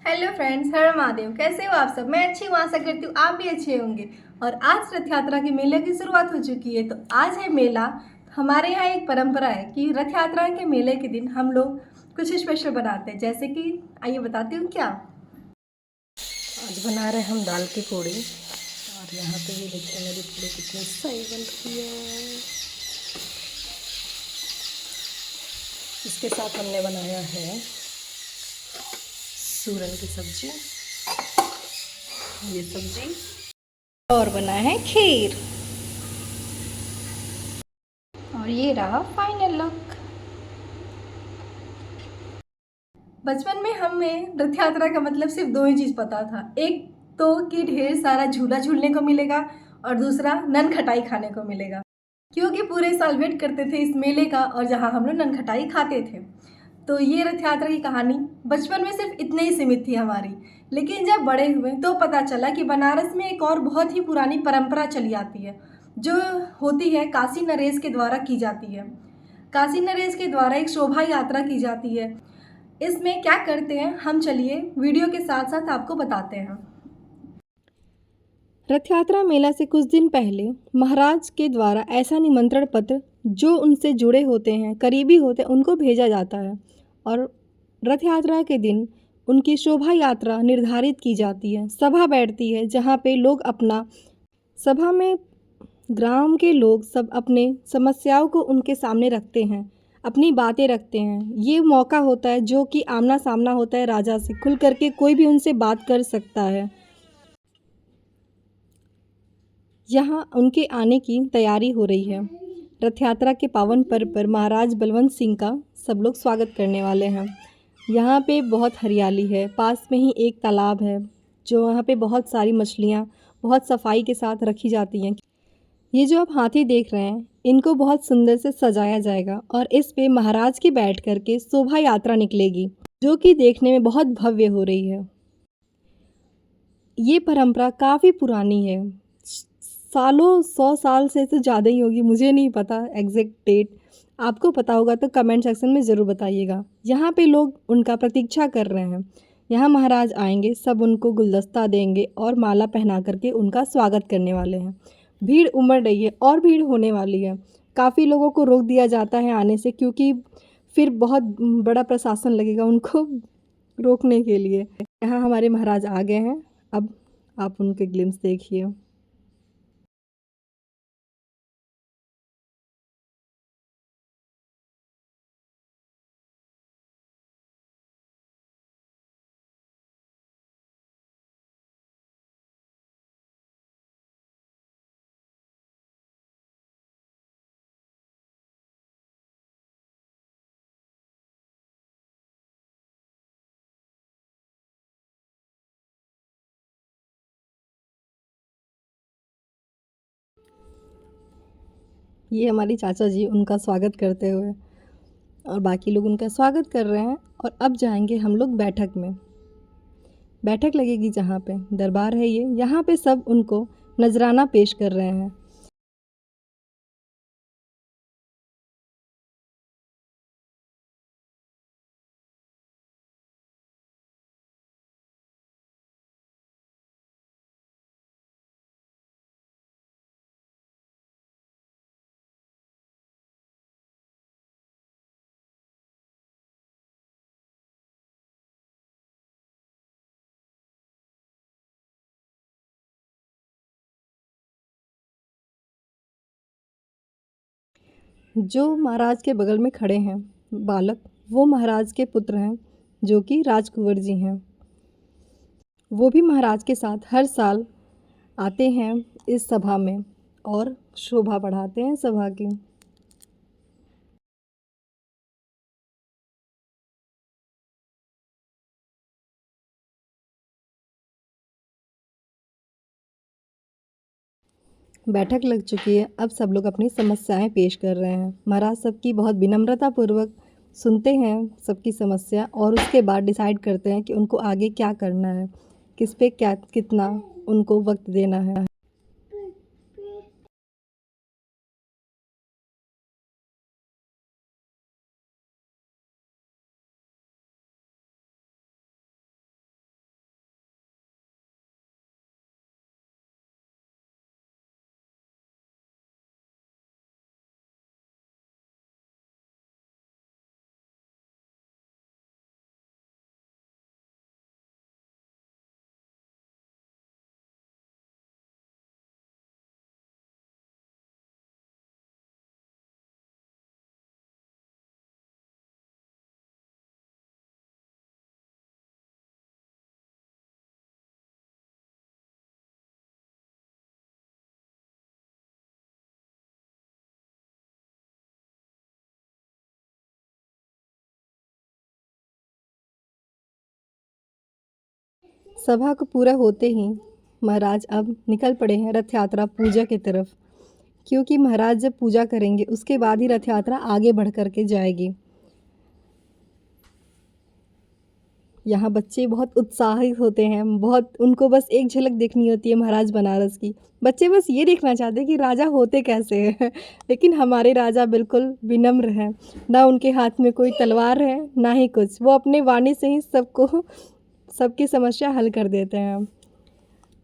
Hello friends, हर महादेव। कैसे हो आप सब? मैं अच्छी हूँ, आशा करती हूँ आप भी अच्छे होंगे। और आज रथ यात्रा के मेले की शुरुआत हो चुकी है। तो आज है मेला। हमारे यहाँ एक परंपरा है कि रथ यात्रा के मेले के दिन हम लोग कुछ स्पेशल बनाते हैं। जैसे कि आइए बताती हूँ क्या। आज बना रहे हम दाल की पूड़ी। और यहाँ पे ये देखिए मेरी पूड़ी कितनी सही बन रही है। इसके साथ हमने बनाया है सूरन की सब्जी, ये सब्जी, और बना है खीर। और ये रहा फाइनल लुक। बचपन में हमें रथ यात्रा का मतलब सिर्फ दो ही चीज़ पता था। एक तो कि ढेर सारा झूला झूलने को मिलेगा और दूसरा नन खटाई खाने को मिलेगा, क्योंकि पूरे साल वेट करते थे इस मेले का और जहाँ हम लोग नन खटाई खाते थे। तो ये रथ यात्रा की कहानी बचपन में सिर्फ इतने ही सीमित थी हमारी। लेकिन जब बड़े हुए तो पता चला कि बनारस में एक और बहुत ही पुरानी परंपरा चली आती है, जो होती है काशी नरेश के द्वारा की जाती है। काशी नरेश के द्वारा एक शोभा यात्रा की जाती है। इसमें क्या करते हैं हम, चलिए वीडियो के साथ साथ आपको बताते हैं। रथ यात्रा मेला से कुछ दिन पहले महाराज के द्वारा ऐसा निमंत्रण पत्र जो उनसे जुड़े होते हैं, करीबी होते हैं, उनको भेजा जाता है। और रथ यात्रा के दिन उनकी शोभा यात्रा निर्धारित की जाती है। सभा बैठती है जहाँ पे लोग अपना सभा में ग्राम के लोग सब अपने समस्याओं को उनके सामने रखते हैं, अपनी बातें रखते हैं। ये मौका होता है जो कि आमना सामना होता है राजा से, खुल करके कोई भी उनसे बात कर सकता है। यहाँ उनके आने की तैयारी हो रही है। रथ यात्रा के पावन पर्व पर महाराज बलवंत सिंह का सब लोग स्वागत करने वाले हैं। यहाँ पे बहुत हरियाली है, पास में ही एक तालाब है जो वहाँ पे बहुत सारी मछलियाँ बहुत सफाई के साथ रखी जाती हैं। ये जो आप हाथी देख रहे हैं, इनको बहुत सुंदर से सजाया जाएगा और इस पे महाराज की बैठ करके शोभा यात्रा निकलेगी, जो कि देखने में बहुत भव्य हो रही है। ये परंपरा काफ़ी पुरानी है, सालों 100 साल से तो ज़्यादा ही होगी, मुझे नहीं पता एग्जैक्ट डेट। आपको पता होगा तो कमेंट सेक्शन में ज़रूर बताइएगा। यहाँ पे लोग उनका प्रतीक्षा कर रहे हैं। यहाँ महाराज आएंगे, सब उनको गुलदस्ता देंगे और माला पहना करके उनका स्वागत करने वाले हैं। भीड़ उमड़ रही है और भीड़ होने वाली है। काफ़ी लोगों को रोक दिया जाता है आने से, क्योंकि फिर बहुत बड़ा प्रशासन लगेगा उनको रोकने के लिए। यहाँ हमारे महाराज आ गए हैं, अब आप उनके ग्लिम्स देखिए। ये हमारी चाचा जी उनका स्वागत करते हुए, और बाकी लोग उनका स्वागत कर रहे हैं। और अब जाएंगे हम लोग बैठक में। बैठक लगेगी जहाँ पे दरबार है, ये यहाँ पे सब उनको नजराना पेश कर रहे हैं। जो महाराज के बगल में खड़े हैं बालक, वो महाराज के पुत्र हैं, जो कि राजकुंवर जी हैं। वो भी महाराज के साथ हर साल आते हैं इस सभा में और शोभा बढ़ाते हैं सभा की। बैठक लग चुकी है, अब सब लोग अपनी समस्याएं पेश कर रहे हैं। महाराज सबकी बहुत विनम्रता पूर्वक सुनते हैं सबकी समस्या, और उसके बाद डिसाइड करते हैं कि उनको आगे क्या करना है, किस पे क्या कितना उनको वक्त देना है। सभा को पूरा होते ही महाराज अब निकल पड़े हैं रथ यात्रा पूजा की तरफ, क्योंकि महाराज जब पूजा करेंगे उसके बाद ही रथ यात्रा आगे बढ़ कर के जाएगी। यहाँ बच्चे बहुत उत्साहित होते हैं, बहुत उनको बस एक झलक देखनी होती है महाराज बनारस की। बच्चे बस ये देखना चाहते हैं कि राजा होते कैसे हैं लेकिन हमारे राजा बिल्कुल विनम्र हैं, ना उनके हाथ में कोई तलवार है ना ही कुछ, वो अपने वाणी से ही सबकी समस्या हल कर देते हैं।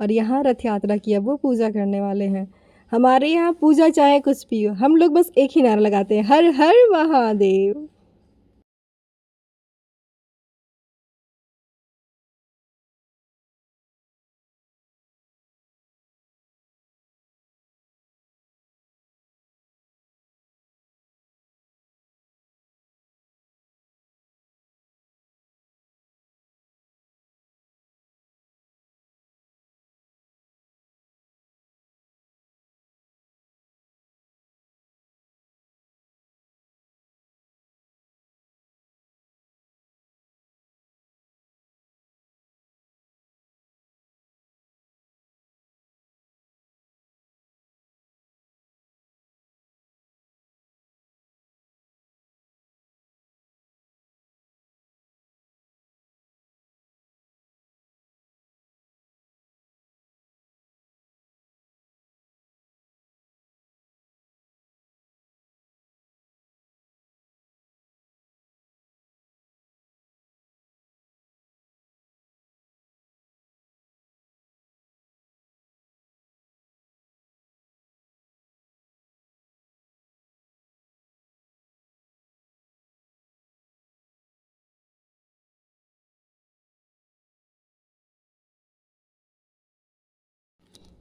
और यहाँ रथ यात्रा की अब वो पूजा करने वाले हैं। हमारे यहाँ पूजा चाहे कुछ भी हो, हम लोग बस एक ही नारा लगाते हैं, हर हर महादेव।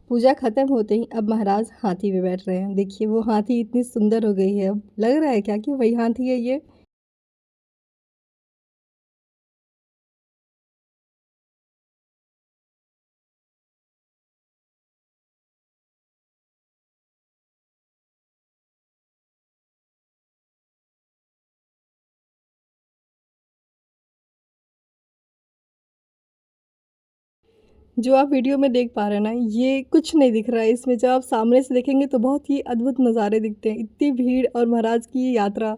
पूजा खत्म होते ही अब महाराज हाथी पे बैठ रहे हैं। देखिए वो हाथी इतनी सुंदर हो गई है, अब लग रहा है क्या कि वही हाथी है ये। जो आप वीडियो में देख पा रहे हैं ना, ये कुछ नहीं दिख रहा है इसमें, जब आप सामने से देखेंगे तो बहुत ही अद्भुत नज़ारे दिखते हैं, इतनी भीड़ और महाराज की ये यात्रा।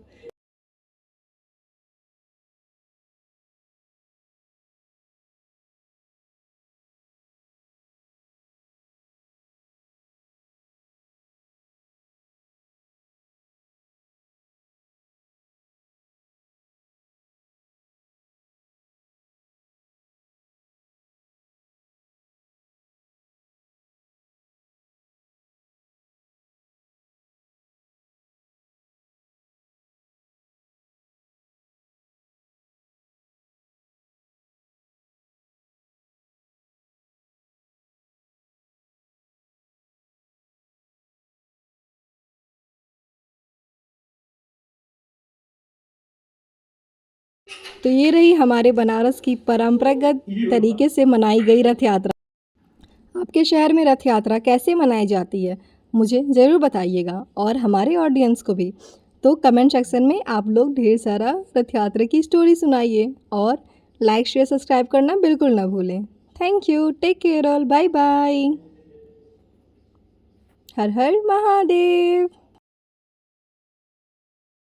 तो ये रही हमारे बनारस की परंपरागत तरीके से मनाई गई रथ यात्रा। आपके शहर में रथ यात्रा कैसे मनाई जाती है मुझे ज़रूर बताइएगा, और हमारे ऑडियंस को भी। तो कमेंट सेक्शन में आप लोग ढेर सारा रथ यात्रा की स्टोरी सुनाइए, और लाइक शेयर सब्सक्राइब करना बिल्कुल ना भूलें। Thank you, take care all, bye bye, हर हर महादेव।